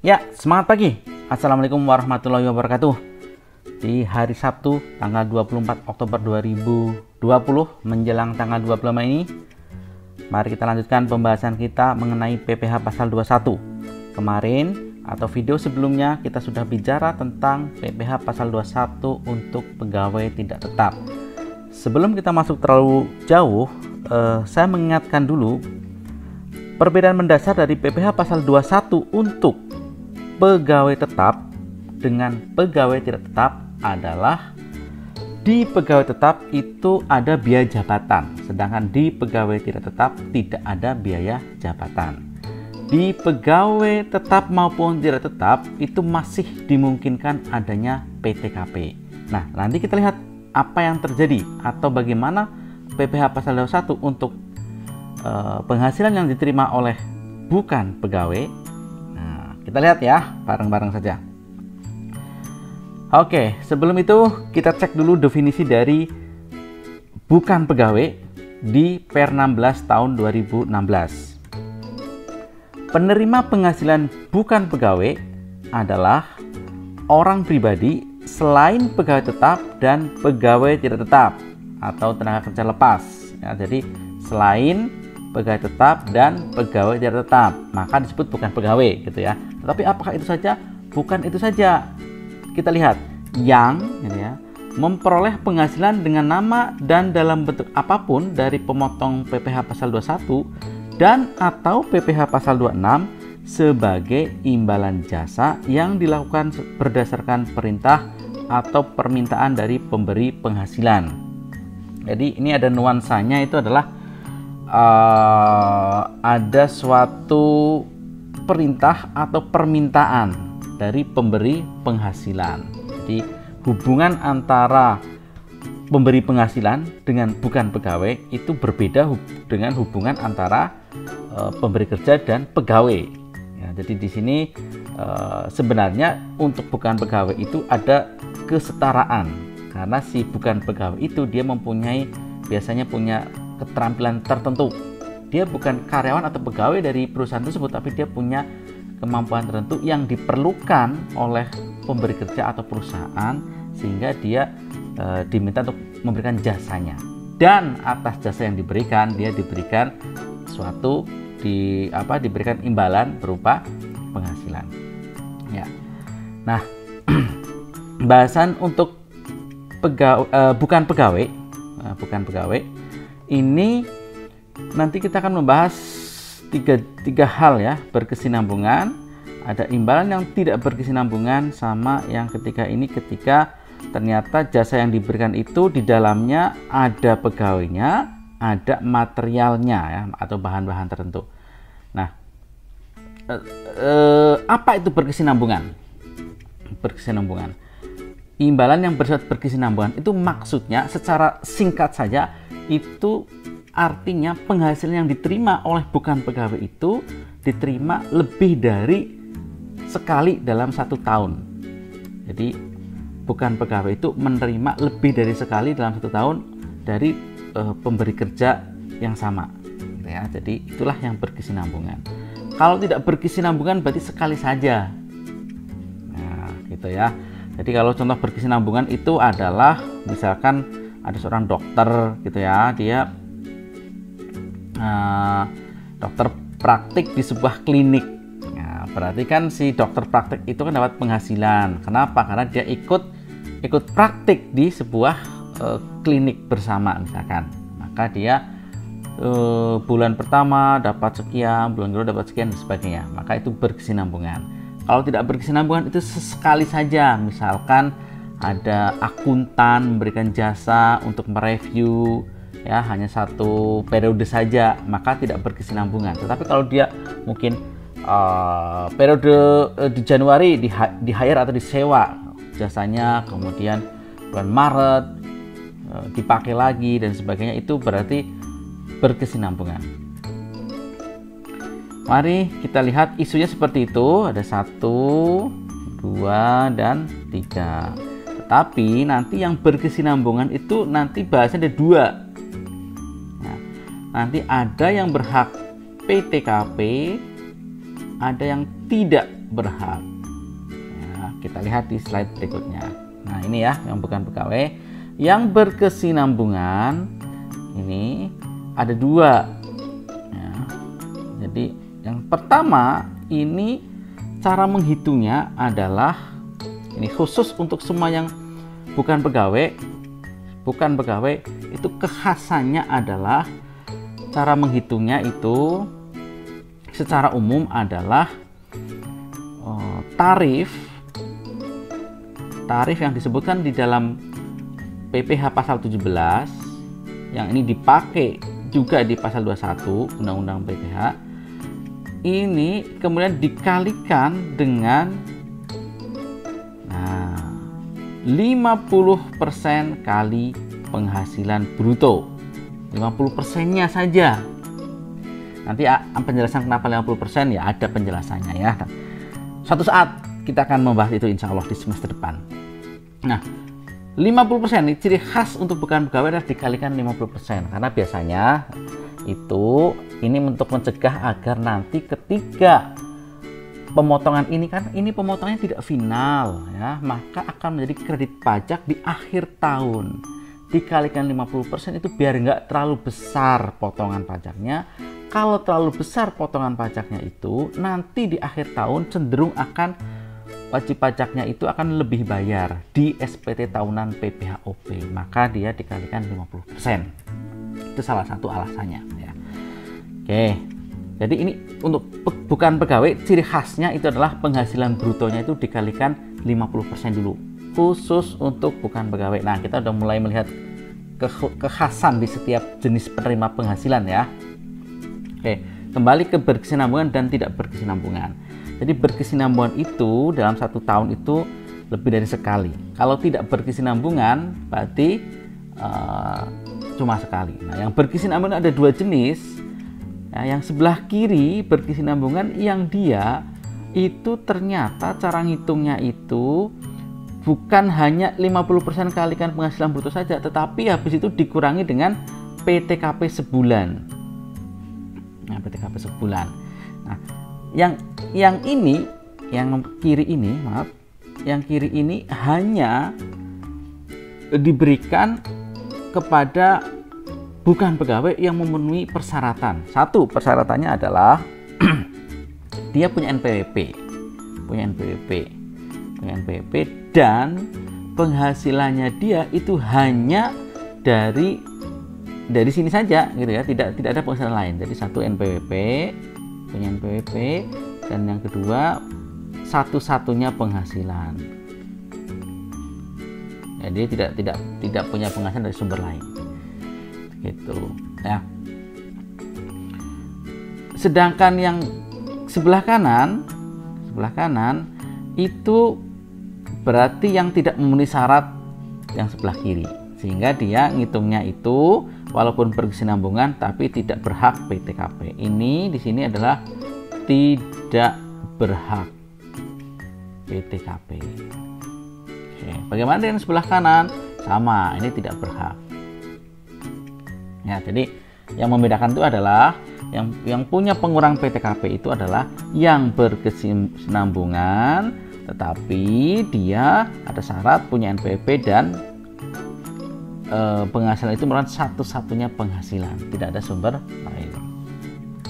Ya, semangat pagi. Assalamualaikum warahmatullahi wabarakatuh. Di hari Sabtu, tanggal 24 Oktober 2020, menjelang tanggal 25 ini, mari kita lanjutkan pembahasan kita mengenai PPh pasal 21. Kemarin atau video sebelumnya kita sudah bicara tentang PPh pasal 21 untuk pegawai tidak tetap. Sebelum kita masuk terlalu jauh, saya mengingatkan dulu perbedaan mendasar dari PPh pasal 21 untuk pegawai tetap dengan pegawai tidak tetap adalah di pegawai tetap itu ada biaya jabatan, sedangkan di pegawai tidak tetap tidak ada biaya jabatan. Di pegawai tetap maupun tidak tetap itu masih dimungkinkan adanya PTKP. Nah, nanti kita lihat apa yang terjadi atau bagaimana PPh pasal 21 untuk penghasilan yang diterima oleh bukan pegawai. Kita lihat ya, bareng-bareng saja. Oke, sebelum itu kita cek dulu definisi dari bukan pegawai di Per 16 tahun 2016. Penerima penghasilan bukan pegawai adalah orang pribadi selain pegawai tetap dan pegawai tidak tetap atau tenaga kerja lepas. Ya, jadi selain pegawai tetap dan pegawai tidak tetap, maka disebut bukan pegawai gitu ya. Tetapi apakah itu saja? Bukan itu saja. Kita lihat yang ya, memperoleh penghasilan dengan nama dan dalam bentuk apapun dari pemotong PPh pasal 21 dan atau PPh pasal 26 sebagai imbalan jasa yang dilakukan berdasarkan perintah atau permintaan dari pemberi penghasilan. Jadi ini ada nuansanya, itu adalah ada suatu perintah atau permintaan dari pemberi penghasilan. Jadi hubungan antara pemberi penghasilan dengan bukan pegawai itu berbeda dengan hubungan antara pemberi kerja dan pegawai. Ya, jadi di sini sebenarnya untuk bukan pegawai itu ada kesetaraan, karena si bukan pegawai itu dia biasanya punya keterampilan tertentu. Dia bukan karyawan atau pegawai dari perusahaan tersebut, tapi dia punya kemampuan tertentu yang diperlukan oleh pemberi kerja atau perusahaan, sehingga dia diminta untuk memberikan jasanya. Dan atas jasa yang diberikan, dia diberikan diberikan imbalan berupa penghasilan. Ya. Nah, bahasan untuk bukan pegawai ini nanti kita akan membahas tiga hal ya, berkesinambungan, ada imbalan yang tidak berkesinambungan, sama yang ketiga ini ketika ternyata jasa yang diberikan itu di dalamnya ada pegawainya, ada materialnya ya, atau bahan-bahan tertentu. Nah, apa itu berkesinambungan? Berkesinambungan. Imbalan yang bersifat berkesinambungan itu maksudnya secara singkat saja itu artinya penghasilan yang diterima oleh bukan pegawai itu diterima lebih dari sekali dalam 1 tahun. Jadi bukan pegawai itu menerima lebih dari sekali dalam 1 tahun dari pemberi kerja yang sama. Ya, jadi itulah yang berkesinambungan. Kalau tidak berkesinambungan berarti sekali saja. Nah, gitu ya. Jadi kalau contoh berkesinambungan itu adalah misalkan ada seorang dokter gitu ya, dia dokter praktik di sebuah klinik. Nah, berarti kan si dokter praktik itu kan dapat penghasilan. Kenapa? Karena dia ikut praktik di sebuah klinik bersama misalkan. Maka dia bulan pertama dapat sekian, bulan kedua dapat sekian dan sebagainya. Maka itu berkesinambungan. Kalau tidak berkesinambungan itu sesekali saja. Misalkan ada akuntan memberikan jasa untuk mereview ya, hanya 1 periode saja, maka tidak berkesinambungan. Tetapi kalau dia mungkin periode di Januari di hire atau disewa jasanya, kemudian bulan Maret dipakai lagi dan sebagainya, itu berarti berkesinambungan. Mari kita lihat isunya seperti itu, ada 1, 2, dan 3. Tetapi nanti yang berkesinambungan itu nanti bahasanya ada 2. Nanti ada yang berhak PTKP, ada yang tidak berhak. Ya, kita lihat di slide berikutnya. Nah, ini ya yang bukan pegawai. Yang berkesinambungan ini ada dua. Ya, jadi yang pertama ini cara menghitungnya adalah ini khusus untuk semua yang bukan pegawai. Bukan pegawai itu kekhasannya adalah cara menghitungnya itu secara umum adalah tarif yang disebutkan di dalam PPh pasal 17 yang ini dipakai juga di pasal 21 Undang-Undang PPh ini kemudian dikalikan dengan 50% kali penghasilan bruto. 50%-nya saja. Nanti penjelasan kenapa 50% ya ada penjelasannya ya. Suatu saat kita akan membahas itu insya Allah di semester depan. Nah, 50% ini ciri khas untuk bukan pegawai adalah dikalikan 50%. Karena biasanya itu ini untuk mencegah agar nanti ketika pemotongan ini kan ini pemotongannya tidak final ya, maka akan menjadi kredit pajak di akhir tahun. Dikalikan 50% itu biar nggak terlalu besar potongan pajaknya. Kalau terlalu besar potongan pajaknya itu nanti di akhir tahun cenderung akan wajib pajaknya itu akan lebih bayar di SPT tahunan PPh-OP, maka dia dikalikan 50%. Itu salah satu alasannya ya. Oke. Jadi ini untuk bukan pegawai, ciri khasnya itu adalah penghasilan brutonya itu dikalikan 50% dulu. Khusus untuk bukan pegawai. Nah, kita udah mulai melihat kekhasan di setiap jenis penerima penghasilan ya. Oke, kembali ke berkesinambungan dan tidak berkesinambungan. Jadi berkesinambungan itu dalam satu tahun itu lebih dari sekali. Kalau tidak berkesinambungan berarti cuma sekali. Nah, yang berkesinambungan ada dua jenis. Nah, yang sebelah kiri berkesinambungan yang dia itu ternyata cara ngitungnya itu bukan hanya 50% kalikan penghasilan bruto saja, tetapi habis itu dikurangi dengan PTKP sebulan. Nah, PTKP sebulan. Nah, yang ini, yang kiri ini, maaf, yang kiri ini hanya diberikan kepada bukan pegawai yang memenuhi persyaratan. Satu, persyaratannya adalah dia punya NPWP, dan penghasilannya dia itu hanya dari sini saja, gitu ya, tidak ada penghasilan lain. Jadi satu NPWP, punya NPWP, dan yang kedua satu-satunya penghasilan. Jadi tidak punya penghasilan dari sumber lain. Gitu ya. Sedangkan yang sebelah kanan itu berarti yang tidak memenuhi syarat yang sebelah kiri, sehingga dia ngitungnya itu walaupun berkesinambungan tapi tidak berhak PTKP. Ini di sini adalah tidak berhak PTKP. Oke, bagaimana dengan sebelah kanan? Sama, ini tidak berhak. Ya, jadi yang membedakan itu adalah yang punya pengurang PTKP itu adalah yang berkesinambungan tetapi dia ada syarat punya NPWP dan penghasilan itu merupakan satu-satunya penghasilan, tidak ada sumber lain.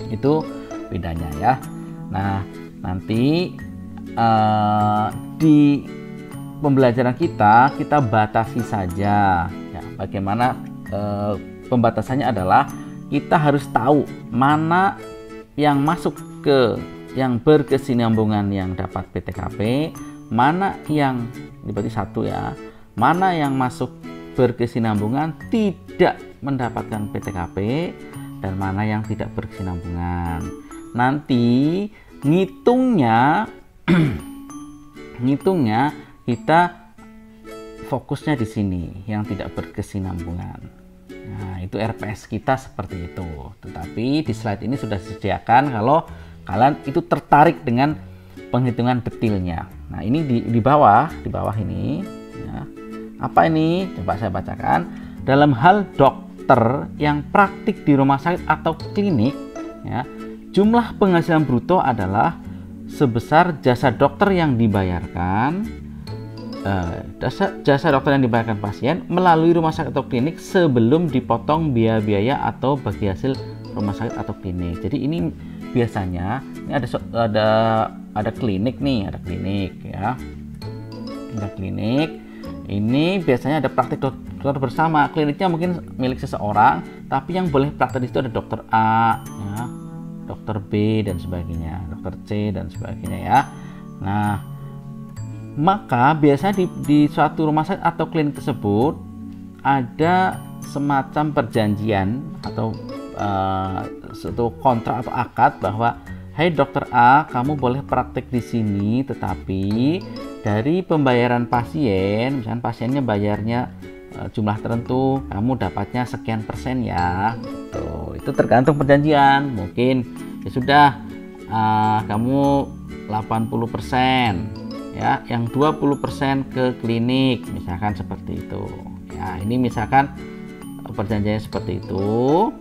Itu bedanya ya. Nah, nanti di pembelajaran kita batasi saja ya, bagaimana pembatasannya adalah kita harus tahu mana yang masuk ke yang berkesinambungan yang dapat PTKP, mana yang berarti satu ya, mana yang masuk berkesinambungan tidak mendapatkan PTKP, dan mana yang tidak berkesinambungan. Nanti ngitungnya kita fokusnya di sini yang tidak berkesinambungan. Nah, itu RPS kita seperti itu. Tetapi di slide ini sudah disediakan kalau kalian itu tertarik dengan penghitungan detailnya. Nah, ini di bawah ini ya. Apa ini? Coba saya bacakan. Dalam hal dokter yang praktik di rumah sakit atau klinik ya, jumlah penghasilan bruto adalah sebesar jasa dokter yang dibayarkan jasa dokter yang dibayarkan pasien melalui rumah sakit atau klinik sebelum dipotong biaya-biaya atau bagi hasil rumah sakit atau klinik. Jadi ini biasanya ini ada klinik nih, ada klinik ya. Ada klinik. Ini biasanya ada praktik dokter bersama. Kliniknya mungkin milik seseorang, tapi yang boleh praktek di situ ada dokter A, ya, dokter B dan sebagainya, dokter C dan sebagainya ya. Nah, maka biasanya di suatu rumah sakit atau klinik tersebut ada semacam perjanjian atau suatu kontrak atau akad bahwa, hai dokter A, kamu boleh praktek di sini, tetapi dari pembayaran pasien, misalnya pasiennya bayarnya jumlah tertentu, kamu dapatnya sekian persen ya. Tuh, itu tergantung perjanjian. Mungkin ya sudah kamu 80%. Ya, yang 20% ke klinik, misalkan seperti itu. Ya, ini misalkan perjanjiannya seperti itu,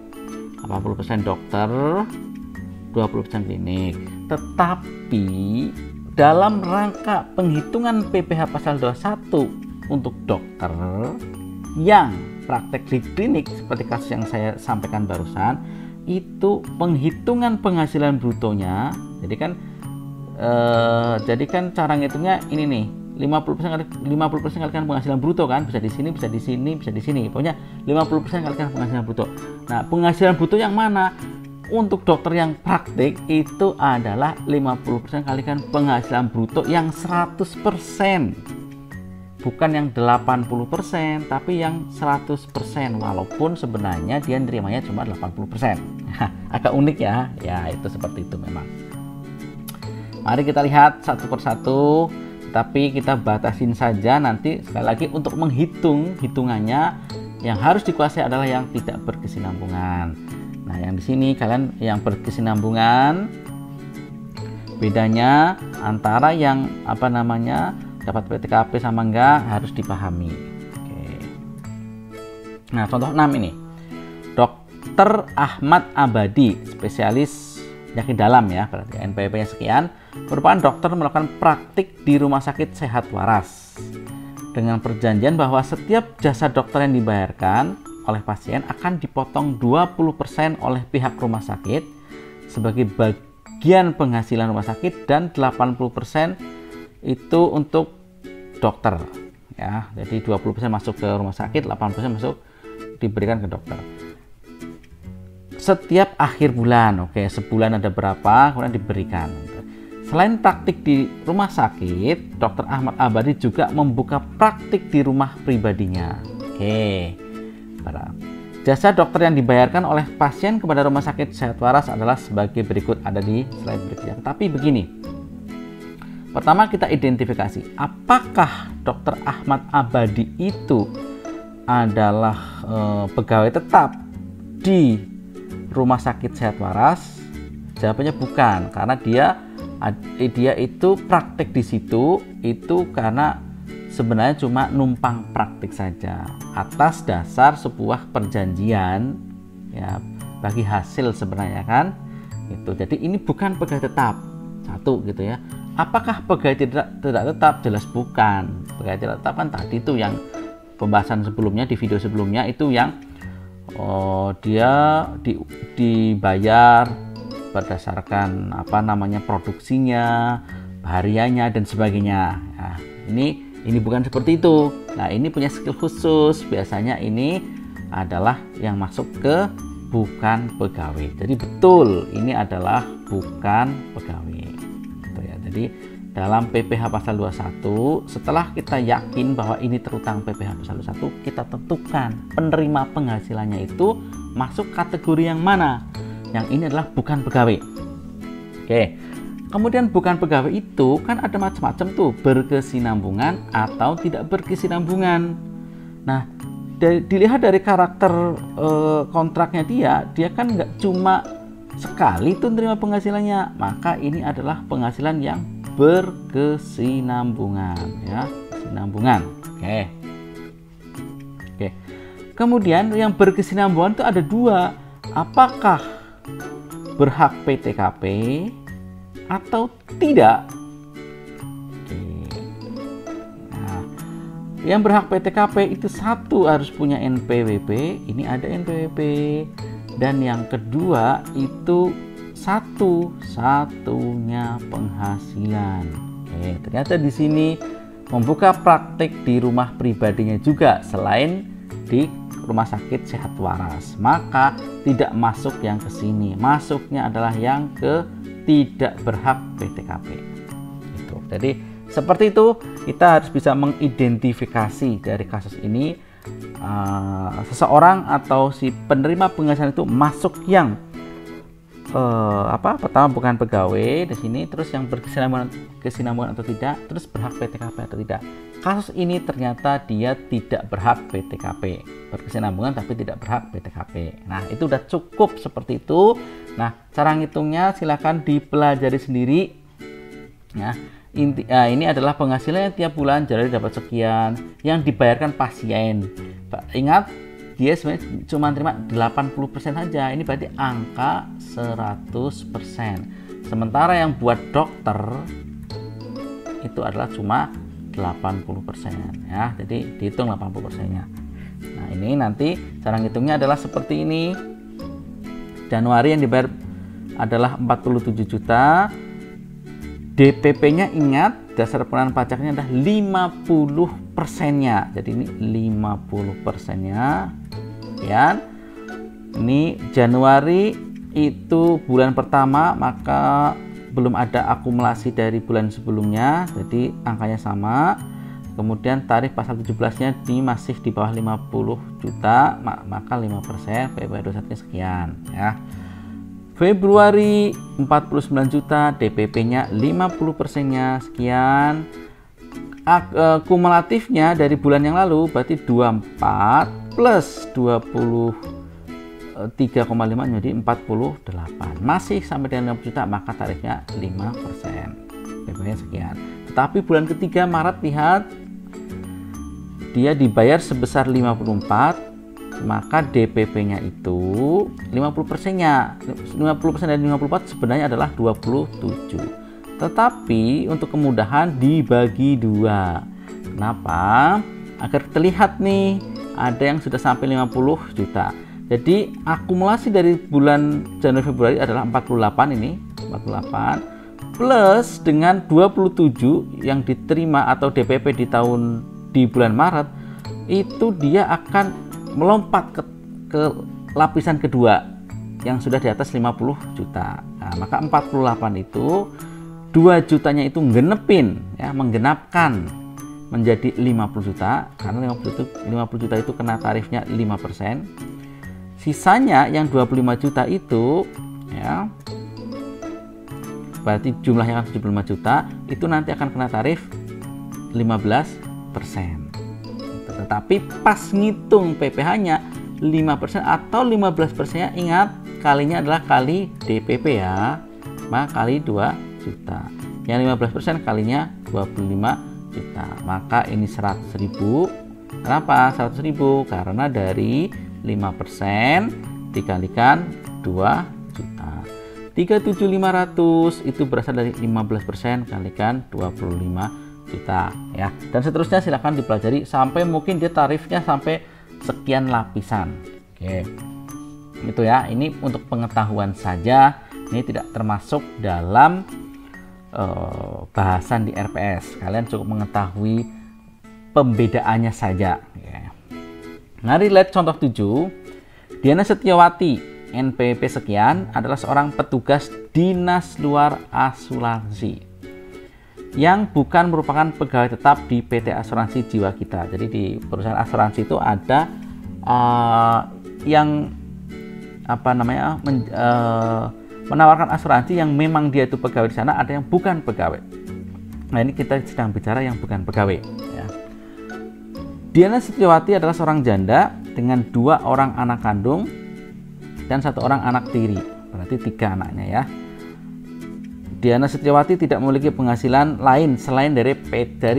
80% dokter, 20% klinik. Tetapi dalam rangka penghitungan PPh pasal 21 untuk dokter yang praktek di klinik seperti kasus yang saya sampaikan barusan, itu penghitungan penghasilan brutonya, jadi kan cara ngitungnya ini nih, 50% kalikan penghasilan bruto kan, bisa di sini, bisa di sini, bisa di sini. Pokoknya 50% kalikan penghasilan bruto. Nah, penghasilan bruto yang mana? Untuk dokter yang praktik itu adalah 50% kalikan penghasilan bruto yang 100%. Bukan yang 80%, tapi yang 100%, walaupun sebenarnya dia nerimanya cuma 80%. Agak unik ya. Ya, itu seperti itu memang. Mari kita lihat satu persatu, tapi kita batasin saja nanti. Sekali lagi, untuk menghitung hitungannya yang harus dikuasai adalah yang tidak berkesinambungan. Nah, yang di sini kalian yang berkesinambungan, bedanya antara yang dapat PTKP sama enggak harus dipahami. Oke. Nah, contoh 6 ini. Dr. Ahmad Abadi, spesialis penyakit dalam ya, berarti NPWP-nya sekian, merupakan dokter melakukan praktik di Rumah Sakit Sehat Waras dengan perjanjian bahwa setiap jasa dokter yang dibayarkan oleh pasien akan dipotong 20% oleh pihak rumah sakit sebagai bagian penghasilan rumah sakit dan 80% itu untuk dokter ya. Jadi 20% masuk ke rumah sakit, 80% masuk diberikan ke dokter. Setiap akhir bulan, oke, sebulan ada berapa, kemudian diberikan. Selain praktik di rumah sakit, Dr. Ahmad Abadi juga membuka praktik di rumah pribadinya. Oke, jasa dokter yang dibayarkan oleh pasien kepada Rumah Sakit Sehat Waras adalah sebagai berikut, ada di slide berikutnya. Tapi begini, pertama kita identifikasi, apakah Dr. Ahmad Abadi itu adalah pegawai tetap di Rumah Sakit Sehat Waras? Jawabannya bukan, karena dia itu praktik di situ itu karena sebenarnya cuma numpang praktik saja atas dasar sebuah perjanjian ya, bagi hasil sebenarnya kan itu. Jadi ini bukan pegawai tetap, satu gitu ya. Apakah pegawai tidak tetap? Jelas bukan. Pegawai tidak tetap kan tadi itu yang pembahasan sebelumnya, di video sebelumnya itu yang dia dibayar berdasarkan produksinya, hariannya dan sebagainya. Nah, ini bukan seperti itu. Nah, ini punya skill khusus. Biasanya ini adalah yang masuk ke bukan pegawai. Jadi betul ini adalah bukan pegawai. Gitu ya. Jadi dalam PPh pasal 21, setelah kita yakin bahwa ini terutang PPh pasal 21, kita tentukan penerima penghasilannya itu masuk kategori yang mana. Yang ini adalah bukan pegawai. Oke. Kemudian bukan pegawai itu kan ada macam-macam tuh, berkesinambungan atau tidak berkesinambungan. Nah, dilihat dari karakter kontraknya dia kan nggak cuma sekali tuh terima penghasilannya, maka ini adalah penghasilan yang berkesinambungan ya, kesinambungan. Oke. Kemudian yang berkesinambungan itu ada dua, apakah berhak PTKP atau tidak. Nah, yang berhak PTKP itu satu harus punya NPWP, ini ada NPWP, dan yang kedua itu satu-satunya penghasilan. Oke, ternyata di sini membuka praktik di rumah pribadinya juga selain di rumah sakit sehat waras, maka tidak masuk yang ke sini, masuknya adalah yang ke tidak berhak PTKP. Itu. Jadi seperti itu, kita harus bisa mengidentifikasi dari kasus ini seseorang atau si penerima penghasilan itu masuk yang pertama bukan pegawai di sini, terus yang berkesinambungan atau tidak, terus berhak PTKP atau tidak. Kasus ini ternyata dia tidak berhak PTKP, berkesinambungan tapi tidak berhak PTKP. Nah, itu udah cukup seperti itu. Nah, cara ngitungnya silakan dipelajari sendiri. Ya, ini adalah penghasilan tiap bulan, jadi dapat sekian yang dibayarkan pasien. Ingat, dia sebenarnya cuma terima 80% saja. Ini berarti angka 100%. Sementara yang buat dokter itu adalah cuma 80% ya. Jadi dihitung 80%-nya. Nah, ini nanti cara ngitungnya adalah seperti ini. Januari yang dibayar adalah 47 juta. DPP-nya ingat, dasar pengenaan pajaknya adalah 50%-nya. Jadi ini 50%-nya. Ya. Ini Januari itu bulan pertama, maka belum ada akumulasi dari bulan sebelumnya, jadi angkanya sama. Kemudian tarif pasal 17-nya ini masih di bawah 50 juta, maka 5% PPh 21-nya sekian ya. Februari 49 juta, DPP-nya 50%-nya sekian. Kumulatifnya dari bulan yang lalu berarti 24 plus 23,5 menjadi 48, masih sampai dengan 50 juta, maka tarifnya 5%, PPh-nya sekian. Tetapi bulan ketiga Maret, lihat dia dibayar sebesar 54, maka DPP-nya itu 50%-nya, 50% dari 54 sebenarnya adalah 27. Tetapi untuk kemudahan dibagi dua. Kenapa? Agar terlihat nih, ada yang sudah sampai 50 juta. Jadi akumulasi dari bulan Januari Februari adalah 48 ini, 48 plus dengan 27 yang diterima atau DPP di bulan Maret, itu dia akan melompat ke lapisan kedua yang sudah di atas 50 juta. Nah, maka 48 itu 2 jutanya itu menggenapkan menjadi 50 juta, karena 50 juta itu kena tarifnya 5%. Sisanya yang 25 juta itu ya, berarti jumlahnya kan 75 juta, itu nanti akan kena tarif 15%. Tetapi pas ngitung PPh-nya 5% atau 15%-nya, ingat kalinya adalah kali DPP ya, maka kali 2 juta. Yang 15% kalinya 25 juta, maka ini 100.000. Kenapa 100.000? Karena dari 5% dikalikan 2 juta. 37.500 itu berasal dari 15% kalikan 25 juta ya. Dan seterusnya silahkan dipelajari sampai mungkin dia tarifnya sampai sekian lapisan. Oke. Itu ya, ini untuk pengetahuan saja. Ini tidak termasuk dalam bahasan di RPS. Kalian cukup mengetahui pembedaannya saja ya. Mari lihat contoh 7. Diana Setiawati, NPWP sekian, adalah seorang petugas dinas luar asuransi yang bukan merupakan pegawai tetap di PT Asuransi Jiwa Kita. Jadi di perusahaan asuransi itu ada yang menawarkan asuransi yang memang dia itu pegawai di sana, ada yang bukan pegawai. Nah, ini kita sedang bicara yang bukan pegawai ya. Diana Setiawati adalah seorang janda dengan 2 orang anak kandung dan 1 orang anak tiri, berarti 3 anaknya ya. Diana Setiawati tidak memiliki penghasilan lain selain dari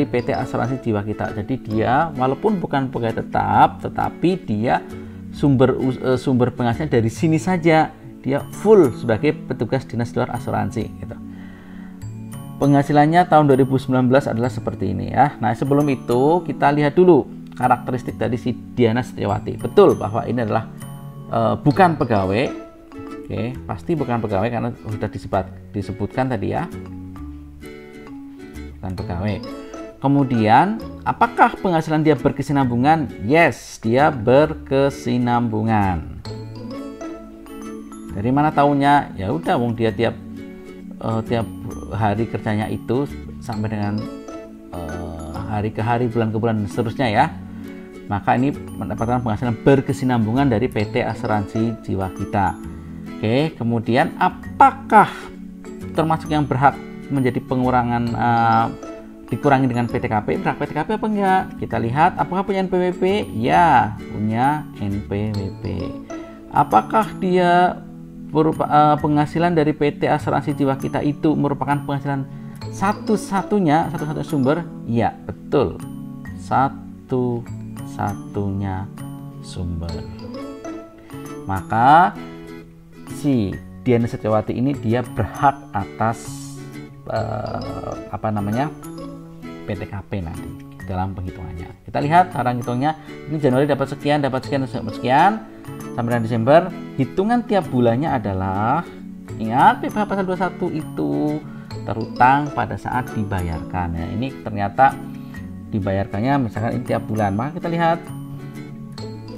PT Asuransi Jiwa Kita. Jadi dia walaupun bukan pegawai tetap, tetapi dia sumber penghasilan dari sini saja. Dia full sebagai petugas dinas luar asuransi gitu. Penghasilannya tahun 2019 adalah seperti ini ya. Nah, sebelum itu kita lihat dulu karakteristik dari si Diana Setiawati. Betul bahwa ini adalah bukan pegawai. Oke, pasti bukan pegawai karena sudah disebutkan tadi ya. Bukan pegawai. Kemudian, apakah penghasilan dia berkesinambungan? Yes, dia berkesinambungan. Dari mana tahunya? Ya udah, wong dia tiap hari kerjanya itu sampai dengan hari ke hari, bulan ke bulan, dan seterusnya ya. Maka ini mendapatkan penghasilan berkesinambungan dari PT Asuransi Jiwa Kita. Oke, kemudian apakah termasuk yang berhak menjadi pengurangan dikurangi dengan PTKP? Berhak PTKP apa enggak? Kita lihat apakah punya NPWP? Ya, punya NPWP. Apakah dia penghasilan dari PT Asuransi Jiwa Kita itu merupakan penghasilan satu-satunya sumber? Ya, betul. Satu-satunya sumber. Maka si Diana Setiawati ini dia berhak atas PTKP nanti dalam penghitungannya. Kita lihat cara hitungnya. Ini Januari dapat sekian, sampai dengan Desember. Hitungan tiap bulannya adalah, ingat PPh pasal 21 itu terutang pada saat dibayarkan ya. Ini ternyata dibayarkannya misalkan ini tiap bulan. Maka kita lihat,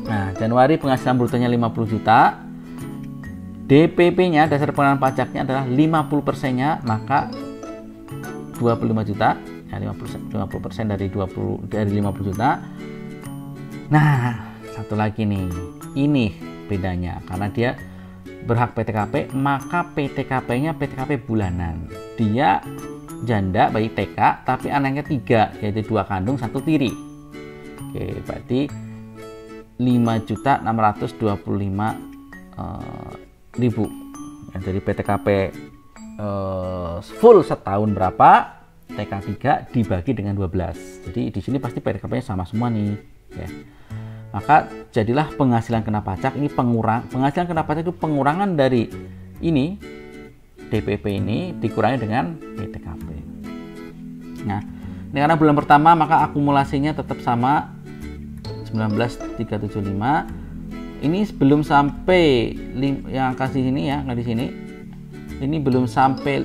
nah, Januari penghasilan brutonya 50 juta, DPP-nya, dasar pengenaan pajaknya adalah 50%-nya, maka 25 juta ya, 50% dari 50 juta. Nah, satu lagi nih, ini bedanya karena dia berhak PTKP, maka PTKP-nya PTKP bulanan. Dia janda bayi TK tapi anaknya 3, yaitu 2 kandung 1 tiri. Oke, berarti 5.625.000 ya, dari PTKP full setahun berapa, TK 3 dibagi dengan 12. Jadi di sini pasti PTKP-nya sama semua nih ya. Maka jadilah penghasilan kena pajak ini penghasilan kena pajak itu pengurangan dari ini DPP ini dikurangi dengan PTKP. Nah, ini karena bulan pertama maka akumulasinya tetap sama 19.375. Ini belum sampai yang kasih sini ya, nggak di sini. Ini belum sampai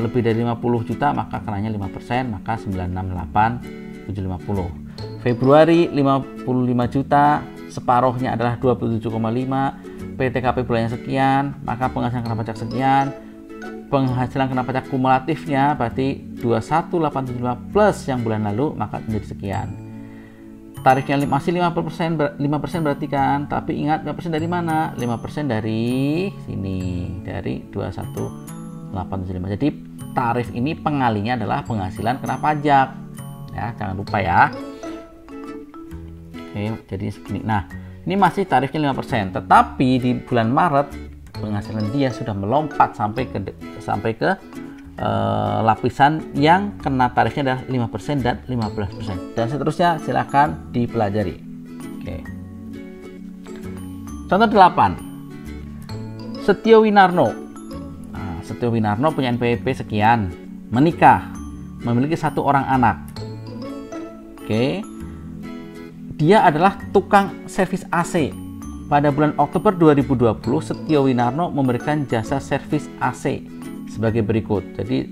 lebih dari 50 juta maka kenanya 5%, maka 968.750. Februari 55 juta, separuhnya adalah 27,5, PTKP bulannya sekian, maka penghasilan kena pajak sekian. Penghasilan kena pajak kumulatifnya berarti 21.875 plus yang bulan lalu, maka menjadi sekian. Tarifnya masih 5% berarti kan, tapi ingat 5% dari mana? 5% dari sini, dari 21.875. Jadi tarif ini pengalinya adalah penghasilan kena pajak ya, jangan lupa ya. Oke, jadi segini. Nah, ini masih tarifnya 5%, tetapi di bulan Maret penghasilan dia sudah melompat sampai ke lapisan yang kena tarifnya adalah 5% dan 15%, dan seterusnya. Silahkan dipelajari. Oke. Contoh 8, Setio Winarno. Nah, Setio Winarno punya NPWP sekian, menikah, memiliki 1 orang anak. Oke, dia adalah tukang servis AC. Pada bulan Oktober 2020, Setio Winarno memberikan jasa servis AC sebagai berikut. Jadi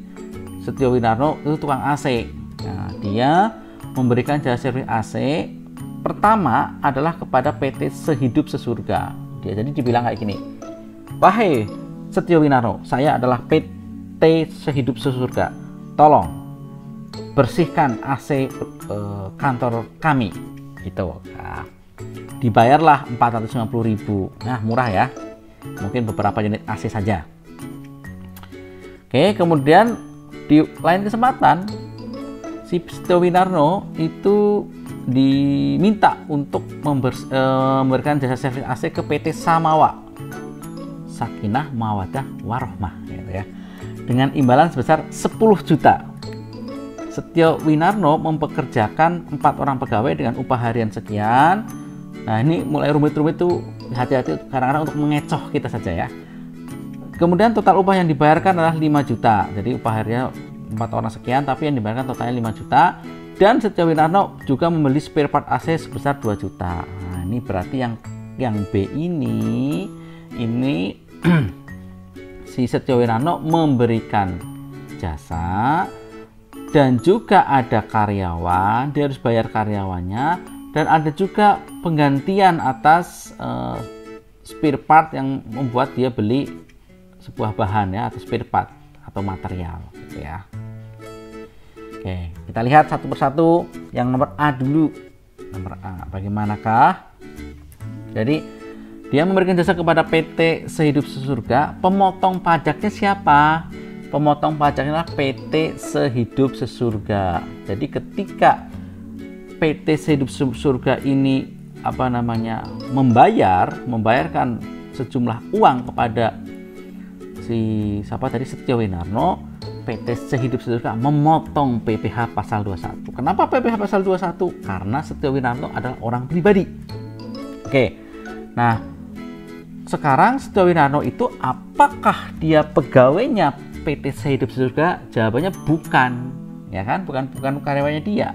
Setio Winarno itu tukang AC. Nah, dia memberikan jasa servis AC pertama adalah kepada PT Sehidup Sesurga. Dia jadi dibilang kayak gini, wahai Setio Winarno, saya adalah PT Sehidup Sesurga, tolong bersihkan AC kantor kami gitu. Nah, dibayarlah 450.000. Nah, murah ya, mungkin beberapa unit AC saja. Oke, kemudian di lain kesempatan si Setio Winarno itu diminta untuk memberikan jasa servis AC ke PT Samawa Sakinah Mawaddah Warohmah gitu ya, dengan imbalan sebesar 10 juta. Setio Winarno mempekerjakan 4 orang pegawai dengan upah harian sekian. Nah, ini mulai rumit-rumit tuh, hati-hati kadang-kadang untuk mengecoh kita saja ya. Kemudian total upah yang dibayarkan adalah 5 juta. Jadi upah harinya 4 orang sekian, tapi yang dibayarkan totalnya 5 juta. Dan Setio Winarno juga membeli spare part AC sebesar 2 juta. Nah, ini berarti yang B ini si Setio Winarno memberikan jasa, dan juga ada karyawan, dia harus bayar karyawannya, dan ada juga penggantian atas spare part yang membuat dia beli sebuah bahan ya, atau spare part atau material gitu ya. Oke, kita lihat satu persatu. Yang nomor A dulu. Nomor A, bagaimanakah? Jadi dia memberikan jasa kepada PT Sehidup Sesurga. Pemotong pajaknya siapa? Pemotong pajaknya adalah PT Sehidup Sesurga. Jadi ketika PT Sehidup Sesurga ini membayarkan sejumlah uang kepada Setio Winarno, PT Sehidup Sesurga memotong PPh pasal 21. Kenapa PPh pasal 21? Karena Setio Winarno adalah orang pribadi. Oke. Nah, sekarang Setio Winarno itu apakah dia pegawainya PT Sehidup Sesurga? Jawabannya bukan, ya kan? Bukan karyawannya dia.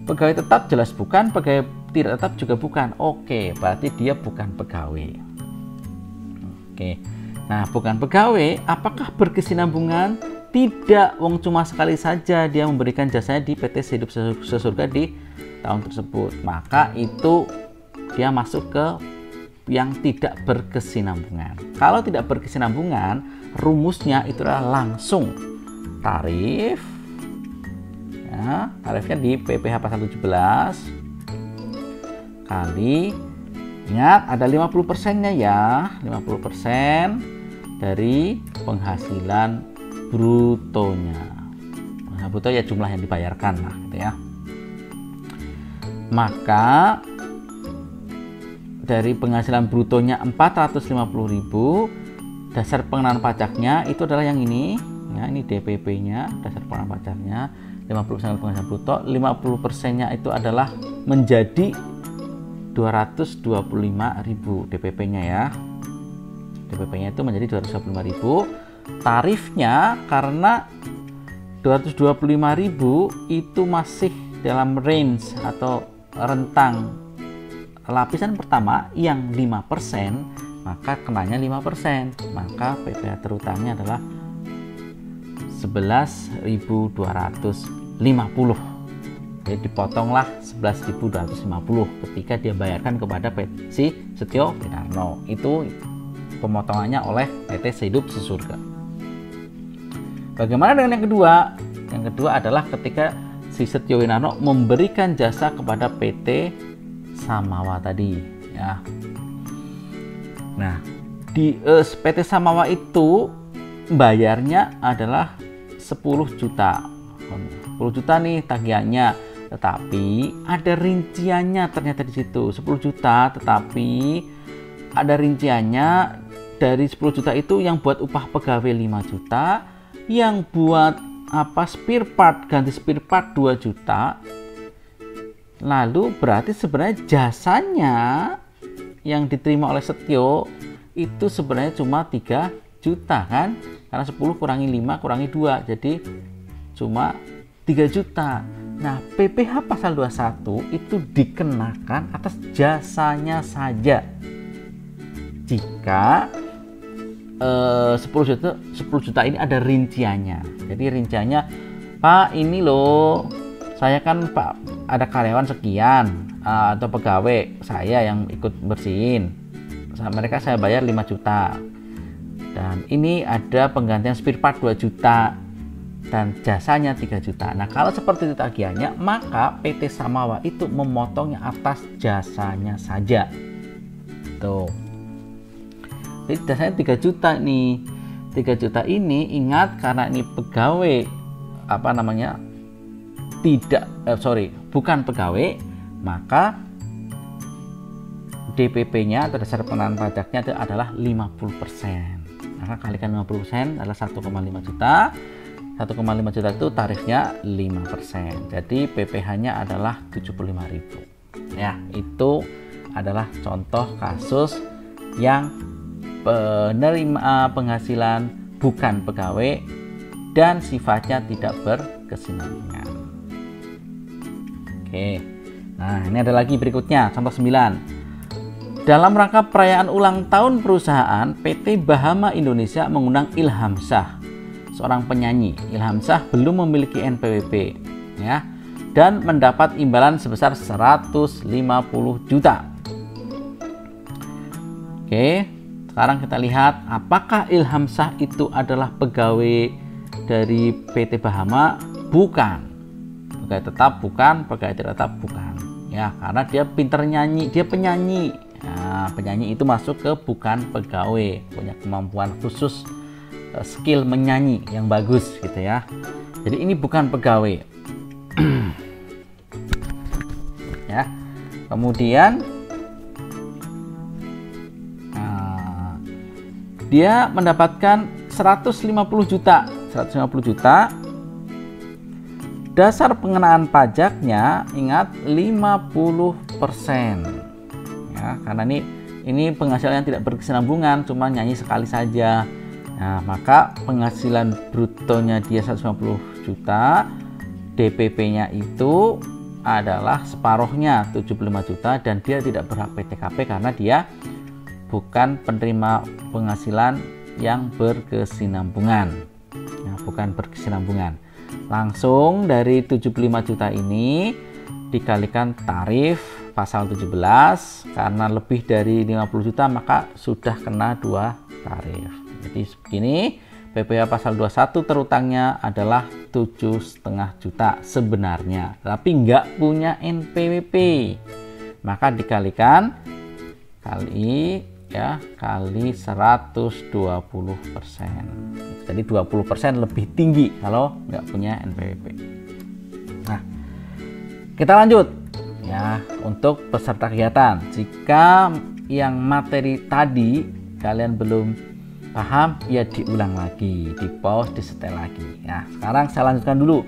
Pegawai tetap jelas bukan, pegawai tidak tetap juga bukan. Oke, berarti dia bukan pegawai. Oke. Nah, bukan pegawai, apakah berkesinambungan? Tidak, wong cuma sekali saja dia memberikan jasanya di PT Sehidup Sesurga di tahun tersebut. Maka itu dia masuk ke yang tidak berkesinambungan. Kalau tidak berkesinambungan, rumusnya itu adalah langsung tarif. Ya, tarifnya di PPh pasal 17 kali, ingat ada 50%-nya ya, 50% dari penghasilan brutonya. Penghasilan bruto ya jumlah yang dibayarkan lah gitu ya. Maka dari penghasilan brutonya 450.000, dasar pengenaan pajaknya itu adalah yang ini ya, ini DPP-nya, dasar pengenaan pajaknya 50% penghasilan bruto, 50%-nya itu adalah menjadi 225.000 DPP-nya ya. DPP-nya itu menjadi 225.000. Tarifnya karena 225.000 itu masih dalam range atau rentang lapisan pertama yang 5%, maka kenanya 5%. Maka PPh terutangnya adalah 11.250. Jadi dipotonglah 11.250 ketika dia bayarkan kepada si Setio Winarno. Itu pemotongannya oleh PT Sehidup Sesurga. Bagaimana dengan yang kedua? Yang kedua adalah ketika si Setio Winarno memberikan jasa kepada PT Samawa tadi ya. Nah, di PT Samawa itu bayarnya adalah 10 juta. 10 juta nih tagihannya, tetapi ada rinciannya ternyata di situ. 10 juta tetapi ada rinciannya. Dari 10 juta itu yang buat upah pegawai 5 juta, yang buat spare part, ganti spare part 2 juta. Lalu berarti sebenarnya jasanya yang diterima oleh Setio itu sebenarnya cuma 3 juta kan? Karena 10 kurangi 5 kurangi 2, jadi cuma 3 juta. Nah, PPh pasal 21 itu dikenakan atas jasanya saja. Jika 10 juta ini ada rinciannya. Jadi rinciannya, Pak, ini loh, saya kan Pak ada karyawan sekian atau pegawai saya yang ikut bersihin. Mereka saya bayar 5 juta. Dan ini ada penggantian spare part 2 juta dan jasanya 3 juta. Nah, kalau seperti itu tagihannya, maka PT Samawa itu memotongnya atas jasanya saja. Tuh. Jadi dasarnya 3 juta nih. 3 juta ini ingat karena ini pegawai bukan pegawai, maka DPP-nya atau dasar pengenaan pajaknya itu adalah 50%. Maka kalikan 50% adalah 1,5 juta. 1,5 juta itu tarifnya 5%. Jadi PPh-nya adalah 75.000. Ya, itu adalah contoh kasus yang penerima penghasilan bukan pegawai dan sifatnya tidak berkesinambungan. Oke. Nah, ini ada lagi berikutnya, contoh 9. Dalam rangka perayaan ulang tahun perusahaan, PT Bahama Indonesia mengundang Ilham Shah, seorang penyanyi. Ilham Shah belum memiliki NPWP, ya, dan mendapat imbalan sebesar 150 juta. Oke, sekarang kita lihat apakah Ilham Shah itu adalah pegawai dari PT Bahama? Bukan. Pegawai tetap bukan, pegawai tidak tetap bukan. Ya, karena dia pinter nyanyi, dia penyanyi. Nah, penyanyi itu masuk ke bukan pegawai, punya kemampuan khusus, skill menyanyi yang bagus gitu ya. Jadi ini bukan pegawai. Ya. Kemudian dia mendapatkan 150 juta. Dasar pengenaan pajaknya ingat 50%. Ya, karena ini penghasilan yang tidak berkesinambungan, cuma nyanyi sekali saja. Nah, maka penghasilan brutonya dia 150 juta, DPP-nya itu adalah separuhnya 75 juta dan dia tidak berhak PTKP karena dia bukan penerima penghasilan yang berkesinambungan. Nah, bukan berkesinambungan. Langsung dari 75 juta ini dikalikan tarif pasal 17, karena lebih dari 50 juta maka sudah kena 2 tarif. Jadi begini, PPh pasal 21 terutangnya adalah 7,5 juta sebenarnya, tapi nggak punya NPWP. Maka dikalikan kali 120%. Jadi 20% lebih tinggi kalau nggak punya NPWP. Nah, kita lanjut ya untuk peserta kegiatan. Jika yang materi tadi kalian belum paham, ya diulang lagi, di pause, disetel lagi. Nah, sekarang saya lanjutkan dulu.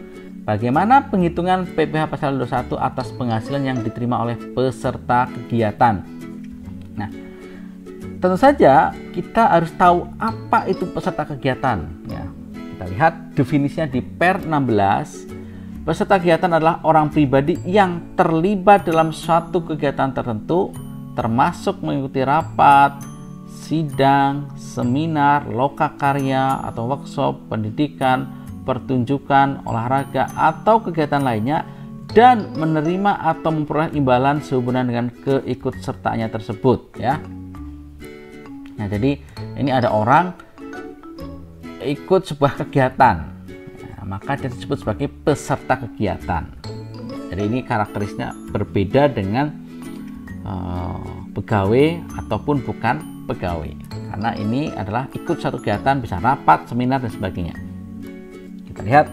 Bagaimana penghitungan PPh pasal 21 atas penghasilan yang diterima oleh peserta kegiatan? Nah, tentu saja kita harus tahu apa itu peserta kegiatan. Ya, kita lihat definisinya di Per 16. Peserta kegiatan adalah orang pribadi yang terlibat dalam suatu kegiatan tertentu, termasuk mengikuti rapat, sidang, seminar, lokakarya atau workshop, pendidikan, pertunjukan, olahraga, atau kegiatan lainnya, dan menerima atau memperoleh imbalan sehubungan dengan keikutsertaannya tersebut. Ya. Nah, jadi ini ada orang ikut sebuah kegiatan. Maka dia disebut sebagai peserta kegiatan. Jadi ini karakteristiknya berbeda dengan pegawai ataupun bukan pegawai, karena ini adalah ikut satu kegiatan, bisa rapat, seminar dan sebagainya. Kita lihat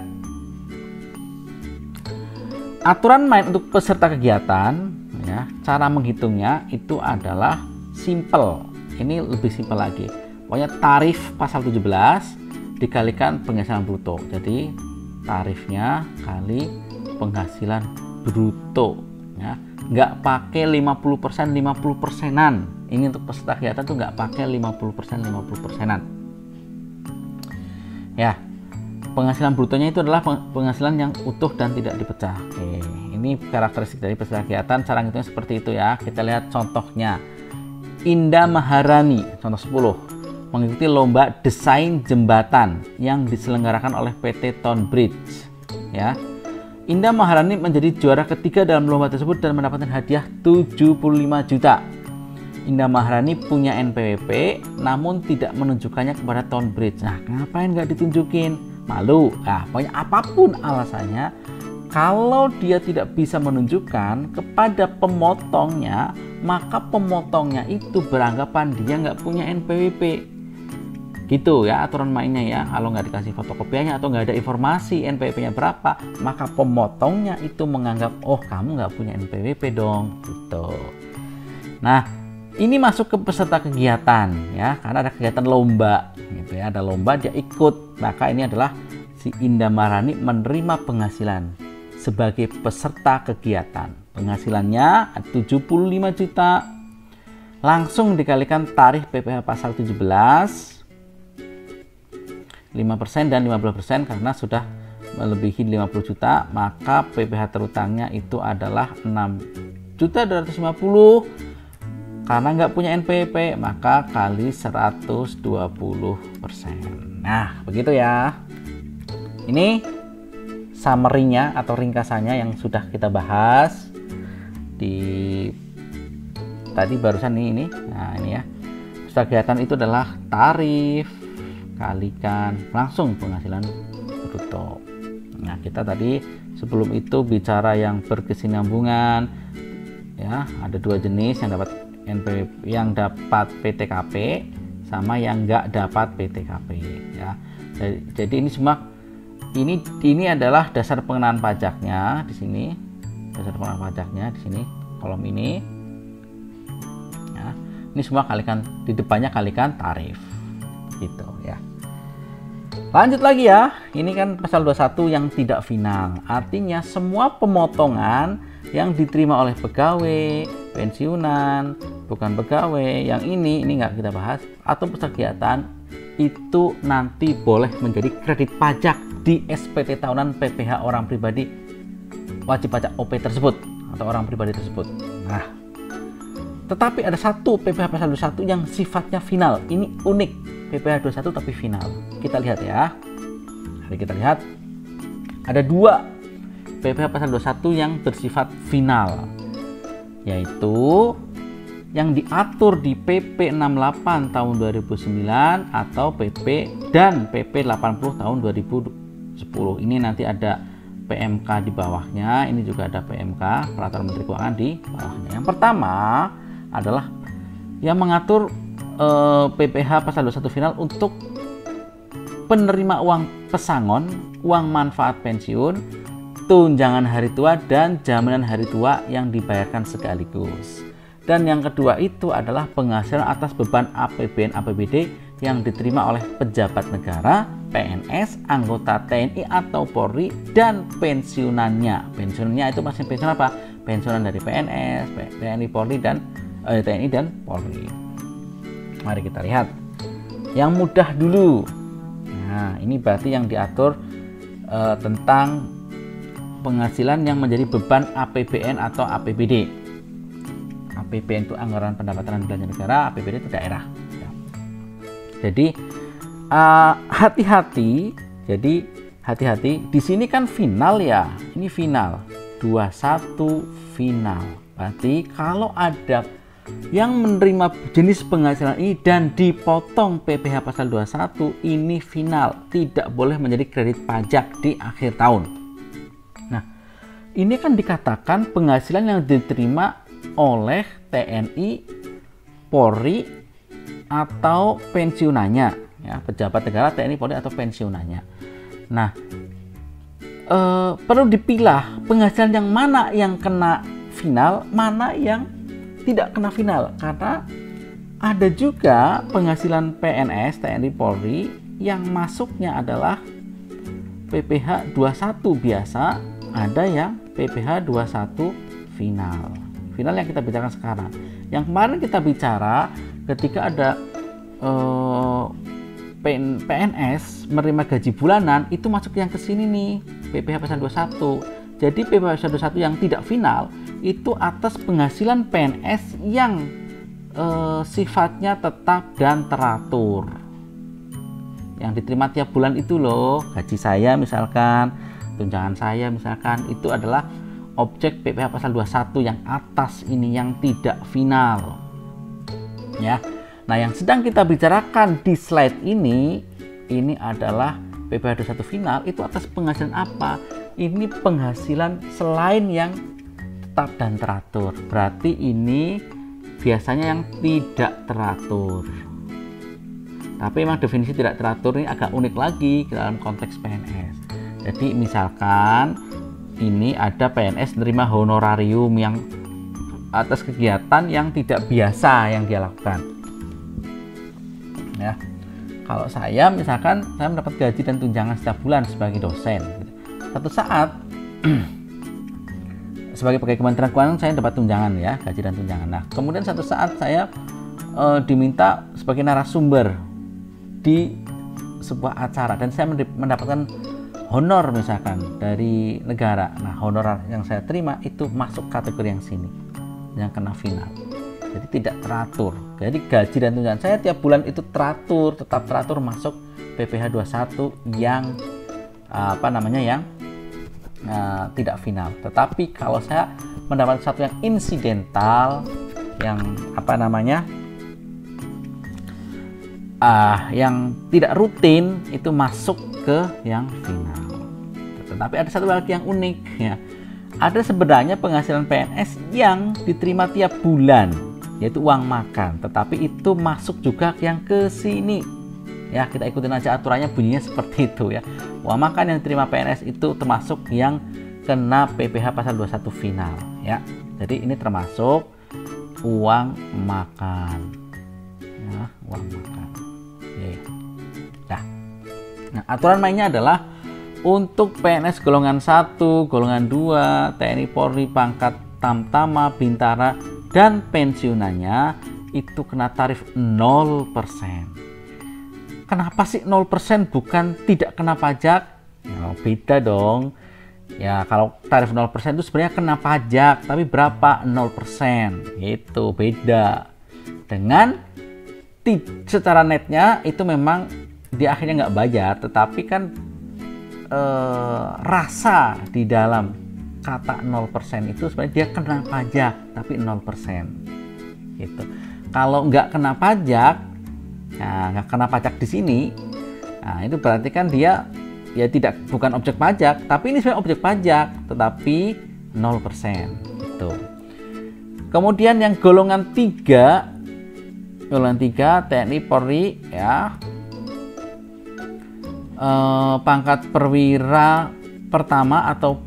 aturan main untuk peserta kegiatan. Ya, cara menghitungnya itu adalah simple. Ini lebih simpel lagi. Pokoknya tarif pasal 17 dikalikan penghasilan bruto. Jadi tarifnya kali penghasilan bruto, ya. Nggak pakai 50%-an. Ini untuk peserta kegiatan tuh nggak pakai 50%-an. Ya, penghasilan brutonya itu adalah penghasilan yang utuh dan tidak dipecah. Oke, ini karakteristik dari peserta kegiatan. Cara ngitungnya seperti itu ya. Kita lihat contohnya. Indah Maharani, contoh 10. Mengikuti lomba desain jembatan yang diselenggarakan oleh PT Town Bridge. Ya, Indah Maharani menjadi juara ketiga dalam lomba tersebut dan mendapatkan hadiah 75 juta. Indah Maharani punya NPWP namun tidak menunjukkannya kepada Town Bridge. Nah, ngapain nggak ditunjukin? Malu. Nah, pokoknya apapun alasannya, kalau dia tidak bisa menunjukkan kepada pemotongnya, maka pemotongnya itu beranggapan dia nggak punya NPWP. Gitu ya aturan mainnya ya. Kalau nggak dikasih fotokopiannya atau nggak ada informasi NPWP-nya berapa, maka pemotongnya itu menganggap, oh kamu nggak punya NPWP dong, gitu. Nah, ini masuk ke peserta kegiatan ya, karena ada kegiatan lomba gitu ya, ada lomba dia ikut. Maka ini adalah si Indah Maharani menerima penghasilan sebagai peserta kegiatan. Penghasilannya 75 juta. langsung dikalikan tarif PPh pasal 17, 5% dan 15% karena sudah melebihi 50 juta, maka PPh terutangnya itu adalah 6.250.000. Karena nggak punya NPWP, maka kali 120%. Nah, begitu ya. Ini summary-nya atau ringkasannya yang sudah kita bahas di tadi barusan ini. Nah, ini ya. Usaha kegiatan itu adalah tarif kalikan langsung penghasilan bruto. Nah, kita tadi sebelum itu bicara yang berkesinambungan ya, ada dua jenis yang dapat NPWP, yang dapat PTKP sama yang nggak dapat PTKP ya. Jadi ini semua ini adalah dasar pengenaan pajaknya di sini. Dasar pengenaan pajaknya di sini kolom ini. Ini semua kalikan, di depannya kalikan tarif gitu ya. Lanjut lagi ya, ini kan pasal 21 yang tidak final, artinya semua pemotongan yang diterima oleh pegawai, pensiunan, bukan pegawai, yang ini nggak kita bahas, atau peserta kegiatan itu nanti boleh menjadi kredit pajak di SPT tahunan PPh orang pribadi wajib pajak OP tersebut atau orang pribadi tersebut. Nah, tetapi ada satu PPh pasal 21 yang sifatnya final. Ini unik, PPh 21 tapi final. Kita lihat ya. Mari kita lihat. Ada dua PPh pasal 21 yang bersifat final, yaitu yang diatur di PP 68 tahun 2009 atau PP dan PP 80 tahun 2010. Ini nanti ada PMK di bawahnya, ini juga ada PMK, Peraturan Menteri Keuangan di bawahnya. Yang pertama adalah yang mengatur PPh pasal 21 final untuk penerima uang pesangon, uang manfaat pensiun, tunjangan hari tua, dan jaminan hari tua yang dibayarkan sekaligus. Dan yang kedua itu adalah penghasilan atas beban APBN APBD yang diterima oleh pejabat negara, PNS, anggota TNI atau Polri, dan pensiunannya. Pensiunannya itu masih pensiun apa? Pensiunan dari PNS, TNI, Polri, dan TNI dan Polri. Mari kita lihat yang mudah dulu. Nah, ini berarti yang diatur tentang penghasilan yang menjadi beban APBN atau APBD. APBN itu anggaran pendapatan dan belanja negara, APBD itu daerah. Ya. Jadi hati-hati. Jadi hati-hati. Di sini kan final ya. Ini final 21 final. Berarti kalau ada yang menerima jenis penghasilan ini dan dipotong PPh pasal 21, ini final, tidak boleh menjadi kredit pajak di akhir tahun. Nah, ini kan dikatakan penghasilan yang diterima oleh TNI, Polri, atau pensiunannya ya, pejabat negara, TNI, Polri, atau pensiunannya. Nah, perlu dipilah penghasilan yang mana yang kena final, mana yang tidak kena final, karena ada juga penghasilan PNS, TNI, Polri yang masuknya adalah PPh 21 biasa, ada yang PPh 21 final. Final yang kita bicarakan sekarang. Yang kemarin kita bicara ketika ada PNS menerima gaji bulanan, itu masuk yang ke sini nih, PPh pasal 21. Jadi PPh pasal 21 yang tidak final itu atas penghasilan PNS yang sifatnya tetap dan teratur, yang diterima tiap bulan itu loh. Gaji saya misalkan, tunjangan saya misalkan, itu adalah objek PPh pasal 21 yang atas ini, yang tidak final ya. Nah, yang sedang kita bicarakan di slide ini adalah PPh 21 final. Itu atas penghasilan apa? Ini penghasilan selain yang tetap dan teratur. Berarti ini biasanya yang tidak teratur. Tapi memang definisi tidak teratur ini agak unik lagi dalam konteks PNS. Jadi misalkan ini ada PNS menerima honorarium yang atas kegiatan yang tidak biasa yang dia lakukan. Ya, kalau saya misalkan saya mendapat gaji dan tunjangan setiap bulan sebagai dosen. Satu saat sebagai pegawai Kementerian Keuangan saya dapat tunjangan ya, gaji dan tunjangan. Nah, kemudian satu saat saya diminta sebagai narasumber di sebuah acara dan saya mendapatkan honor misalkan dari negara. Nah, honor yang saya terima itu masuk kategori yang sini, yang kena final. Jadi tidak teratur. Jadi gaji dan tunjangan saya tiap bulan itu teratur, tetap teratur masuk PPh 21 yang yang tidak final. Tetapi kalau saya mendapat sesuatu yang insidental, yang yang tidak rutin, itu masuk ke yang final. Tetapi ada satu lagi yang unik ya. Ada sebenarnya penghasilan PNS yang diterima tiap bulan, yaitu uang makan, tetapi itu masuk juga yang ke sini. Ya, kita ikutin aja aturannya, bunyinya seperti itu ya. Uang makan yang diterima PNS itu termasuk yang kena PPh pasal 21 final ya. Jadi ini termasuk uang makan. Ya, uang makan. Oke. Nah, aturan mainnya adalah untuk PNS golongan 1, golongan 2, TNI Polri pangkat Tamtama, Bintara dan pensiunannya itu kena tarif 0%. Kenapa sih 0% bukan tidak kena pajak? Ya, beda dong. Ya, kalau tarif 0% itu sebenarnya kena pajak, tapi berapa? 0%. Itu beda. Dengan secara netnya itu memang di akhirnya nggak bayar, tetapi kan rasa di dalam kata 0% itu sebenarnya dia kena pajak, tapi 0%. Gitu. Kalau nggak kena pajak, nah, nggak kena pajak di sini, nah itu berarti kan dia ya bukan objek pajak, tapi ini sebenarnya objek pajak, tetapi 0%. Gitu. Kemudian yang golongan 3 TNI Polri ya, pangkat perwira pertama atau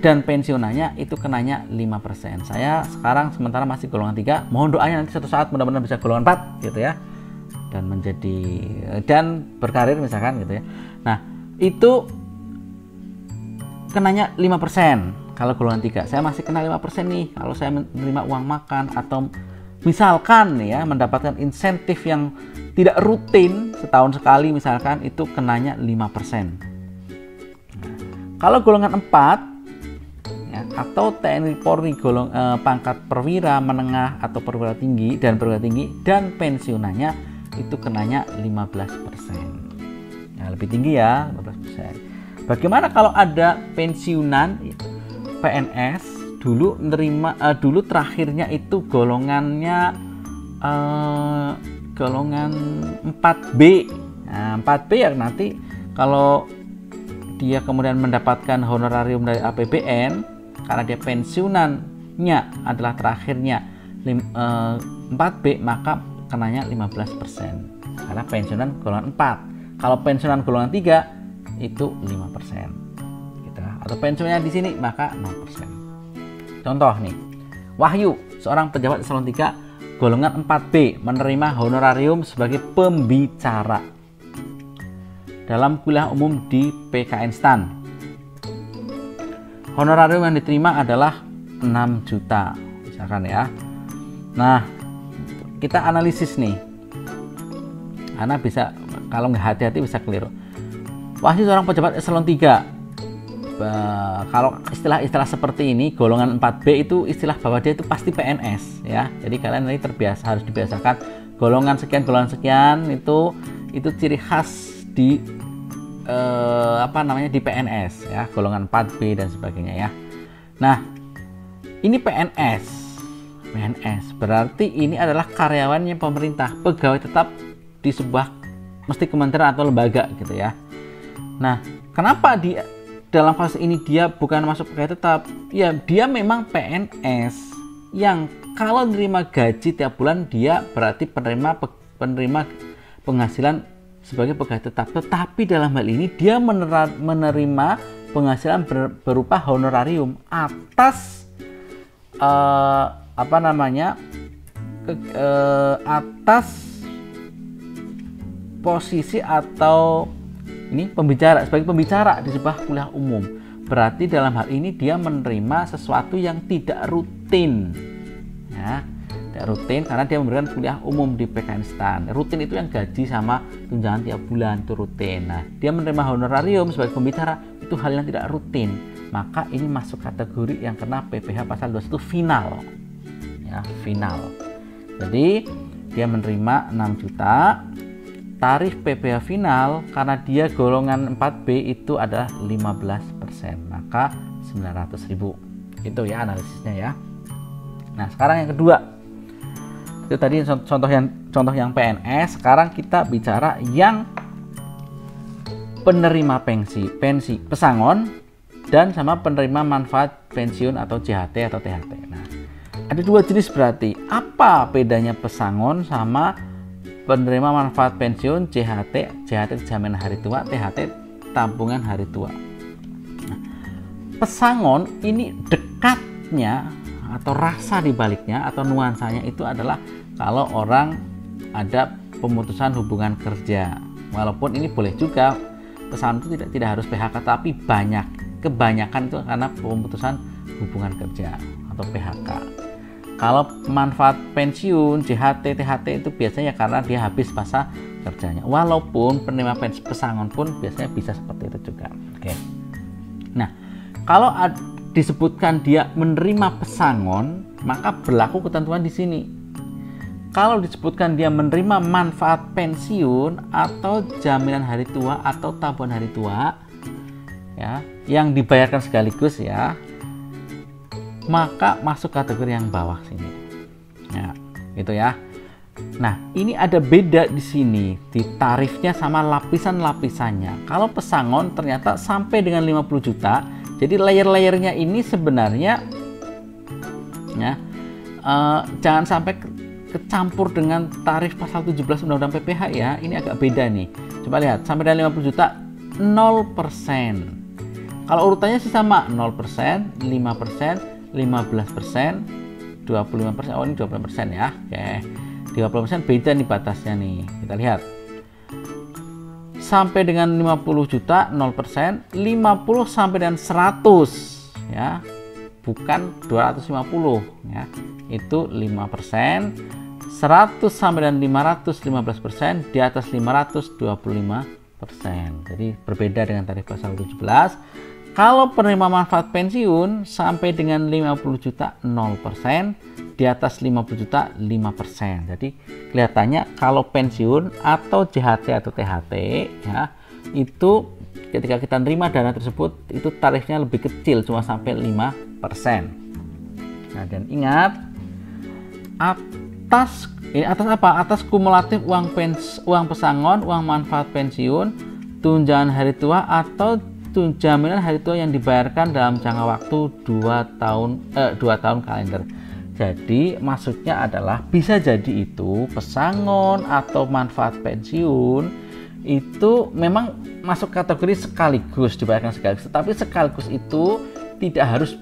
dan pensiunannya itu kenanya 5%. Saya sekarang sementara masih golongan 3, mohon doanya nanti suatu saat mudah-mudahan bisa golongan 4 gitu ya, dan berkarir misalkan gitu ya. Nah, itu kenanya 5% kalau golongan 3. Saya masih kena 5% nih kalau saya menerima uang makan atau misalkan ya mendapatkan insentif yang tidak rutin setahun sekali misalkan, itu kenanya 5%. Kalau golongan 4 ya, atau TNI Polri pangkat perwira menengah atau perwira tinggi dan pensiunannya itu kenanya 15%. Ya, lebih tinggi ya, 15%. Bagaimana kalau ada pensiunan PNS dulu terakhirnya itu golongannya golongan 4B. Nah, 4B ya nanti kalau dia kemudian mendapatkan honorarium dari APBN karena dia pensiunannya adalah terakhirnya 4B, maka kenanya 15% karena pensiunan golongan 4. Kalau pensiunan golongan 3 itu 5%. Gitu. Atau pensiunnya di sini maka 0%. Contoh nih, Wahyu, seorang pejabat eselon 3 golongan 4B menerima honorarium sebagai pembicara dalam kuliah umum di PKN STAN. Honorarium yang diterima adalah 6 juta misalkan ya. Nah, kita analisis nih, karena bisa kalau nggak hati-hati bisa keliru. Wahyu seorang pejabat eselon 3, kalau istilah-istilah seperti ini golongan 4B itu istilah bahwa dia itu pasti PNS ya. Jadi kalian nanti harus dibiasakan golongan sekian itu ciri khas di di PNS ya, golongan 4B dan sebagainya ya. Nah, ini PNS berarti ini adalah karyawannya pemerintah, pegawai tetap di sebuah mesti kementerian atau lembaga gitu ya. Nah, kenapa dalam fase ini dia bukan masuk pegawai tetap? Ya, dia memang PNS yang kalau menerima gaji tiap bulan dia berarti penerima penghasilan sebagai pegawai tetap. Tetapi dalam hal ini dia menerima penghasilan berupa honorarium atas atas posisi atau ini sebagai pembicara di sebuah kuliah umum. berarti dalam hal ini dia menerima sesuatu yang tidak rutin, ya, tidak rutin karena dia memberikan kuliah umum di PKN STAN. Rutin itu yang gaji sama tunjangan tiap bulan itu rutin. Nah, dia menerima honorarium sebagai pembicara itu hal yang tidak rutin, maka ini masuk kategori yang kena PPh pasal 21 final, ya, final. Jadi dia menerima 6 juta. Tarif PPh final karena dia golongan 4B itu adalah 15%, maka 900.000. Itu ya analisisnya ya. Nah, sekarang yang kedua. Itu tadi contoh yang PNS. Sekarang kita bicara yang penerima pensi pesangon dan sama penerima manfaat pensiun atau JHT atau THT. Nah, ada dua jenis berarti. Apa bedanya pesangon sama penerima manfaat pensiun, JHT jaminan hari tua, THT tabungan hari tua? Nah, pesangon ini dekatnya atau rasa dibaliknya atau nuansanya itu adalah kalau orang ada pemutusan hubungan kerja. Walaupun ini boleh juga pesangon itu tidak harus PHK, tapi kebanyakan itu karena pemutusan hubungan kerja atau PHK. Kalau manfaat pensiun, JHT, THT itu biasanya karena dia habis masa kerjanya. Walaupun penerima pesangon pun biasanya bisa seperti itu juga. Oke. Nah, kalau disebutkan dia menerima pesangon, maka berlaku ketentuan di sini. Kalau disebutkan dia menerima manfaat pensiun atau jaminan hari tua atau tabungan hari tua, ya, yang dibayarkan sekaligus ya, maka masuk kategori yang bawah sini. Ya, gitu ya. Nah, ini ada beda di sini di tarifnya sama lapisan-lapisannya. Kalau pesangon ternyata sampai dengan 50 juta. Jadi layer-layernya ini sebenarnya ya, jangan sampai kecampur dengan tarif pasal 17 Undang-Undang PPh ya. Ini agak beda nih. Coba lihat, sampai dengan 50 juta 0%. Kalau urutannya sih sama 0%, 5%, 15%, 25%. Oh, ini 25% ya. Oke. 30% beda nih batasnya nih. Kita lihat. Sampai dengan 50 juta 0%, 50 sampai dengan 100 ya. Bukan 250 ya. Itu 5%. 100 sampai dengan 500 15%, di atas 500 25%. Jadi berbeda dengan tarif pasal 17. Kalau penerima manfaat pensiun sampai dengan 50 juta 0%, di atas 50 juta 5%. Jadi kelihatannya kalau pensiun atau JHT atau THT ya, itu ketika kita nerima dana tersebut itu tarifnya lebih kecil, cuma sampai 5%. Nah, dan ingat atas apa? Atas kumulatif uang pesangon, uang manfaat pensiun, tunjangan hari tua atau jaminan hari tua yang dibayarkan dalam jangka waktu 2 tahun kalender. Jadi maksudnya adalah bisa jadi itu pesangon atau manfaat pensiun itu memang masuk kategori sekaligus dibayarkan sekaligus, tetapi sekaligus itu tidak harus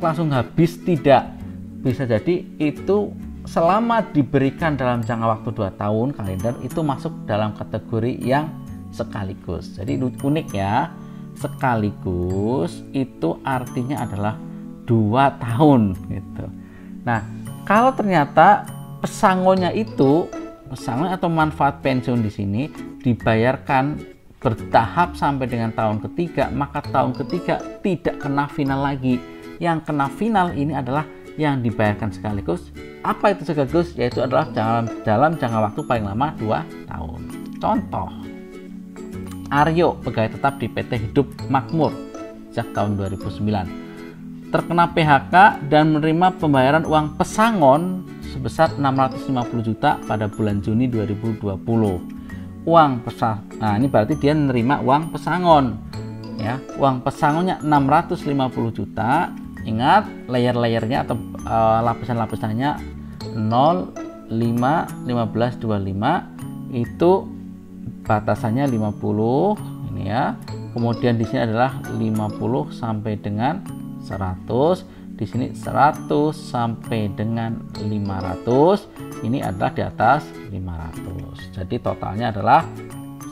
langsung habis, tidak. Bisa jadi itu selama diberikan dalam jangka waktu 2 tahun kalender itu masuk dalam kategori yang sekaligus. Jadi unik ya. Sekaligus itu artinya adalah 2 tahun gitu. Nah, kalau ternyata pesangonnya atau manfaat pensiun di sini dibayarkan bertahap sampai dengan tahun ketiga, maka tahun ketiga tidak kena final lagi. Yang kena final ini adalah yang dibayarkan sekaligus. Apa itu sekaligus? Yaitu adalah dalam jangka waktu paling lama 2 tahun. Contoh, Aryo, pegawai tetap di PT Hidup Makmur sejak tahun 2009, terkena PHK dan menerima pembayaran uang pesangon sebesar 650 juta pada bulan Juni 2020. Nah, ini berarti dia menerima uang pesangon ya. Uang pesangonnya 650 juta. Ingat layer-layernya atau lapisan-lapisannya 0, 5, 15, 25 itu batasannya 50 ini ya. Kemudian di sini adalah 50 sampai dengan 100, di sini 100 sampai dengan 500, ini adalah di atas 500. Jadi totalnya adalah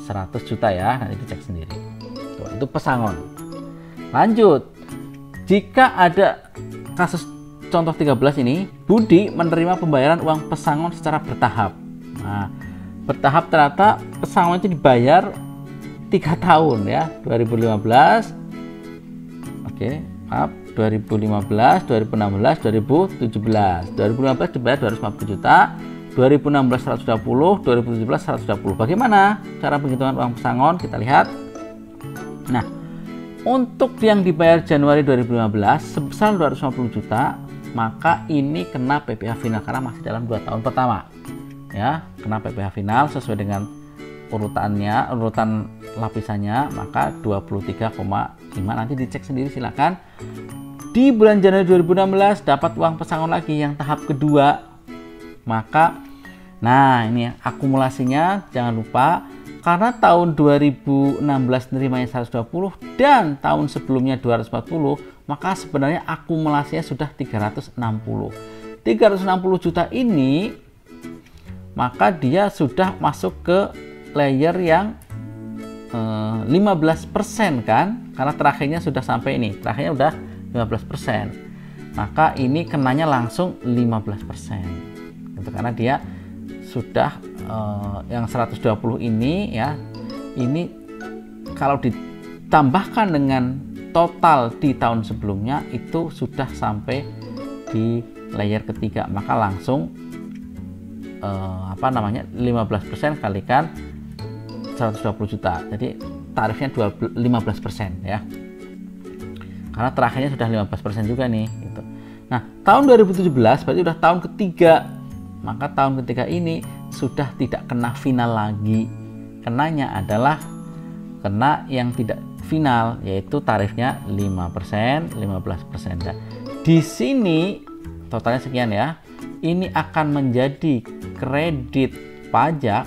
100 juta ya. Nanti dicek sendiri. Tuh, itu pesangon. Lanjut, jika ada kasus contoh 13 ini, Budi menerima pembayaran uang pesangon secara bertahap. Nah, bertahap ternyata pesangon itu dibayar 3 tahun ya, 2015, oke, maaf, 2015, 2016, 2017. 2015 dibayar 250 juta, 2016 120, 2017 120. Bagaimana cara penghitungan uang pesangon? Kita lihat. Nah, untuk yang dibayar Januari 2015 sebesar 250 juta, maka ini kena PPh final karena masih dalam 2 tahun pertama. Ya, kena PPh final sesuai dengan urutan lapisannya, maka 23,5. Nanti dicek sendiri silakan. Di bulan Januari 2016 dapat uang pesangon lagi yang tahap kedua, maka nah ini akumulasinya jangan lupa, karena tahun 2016 nerimanya 120 dan tahun sebelumnya 240, maka sebenarnya akumulasinya sudah 360 juta ini, maka dia sudah masuk ke layer yang 15% kan, karena terakhirnya sudah sampai ini, terakhirnya udah 15%, maka ini kenanya langsung 15%. Gitu, karena dia sudah yang 120 ini ya, ini kalau ditambahkan dengan total di tahun sebelumnya itu sudah sampai di layer ketiga, maka langsung 15% kalikan 120 juta, jadi tarifnya 15% ya, karena terakhirnya sudah 15% juga nih gitu. Nah, tahun 2017 berarti udah tahun ketiga, maka tahun ketiga ini sudah tidak kena final lagi, kenanya adalah kena yang tidak final, yaitu tarifnya 5%, 15% ya. Di sini totalnya sekian ya, ini akan menjadi kredit pajak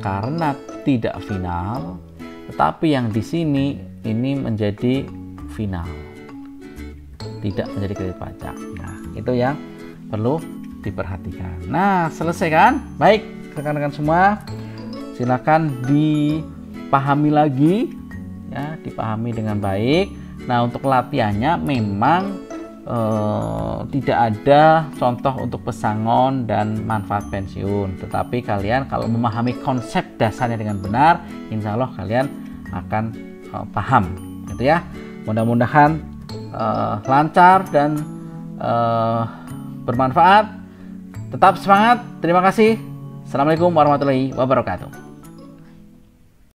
karena tidak final, tetapi yang di sini ini menjadi final, tidak menjadi kredit pajak. Nah, itu yang perlu diperhatikan. Nah, selesai kan? Baik, rekan-rekan semua, silakan dipahami lagi ya, dipahami dengan baik. Nah, untuk latihannya memang tidak ada contoh untuk pesangon dan manfaat pensiun, tetapi kalian kalau memahami konsep dasarnya dengan benar, insya Allah kalian akan paham gitu ya. Mudah-mudahan lancar dan bermanfaat. Tetap semangat. Terima kasih. Assalamualaikum warahmatullahi wabarakatuh.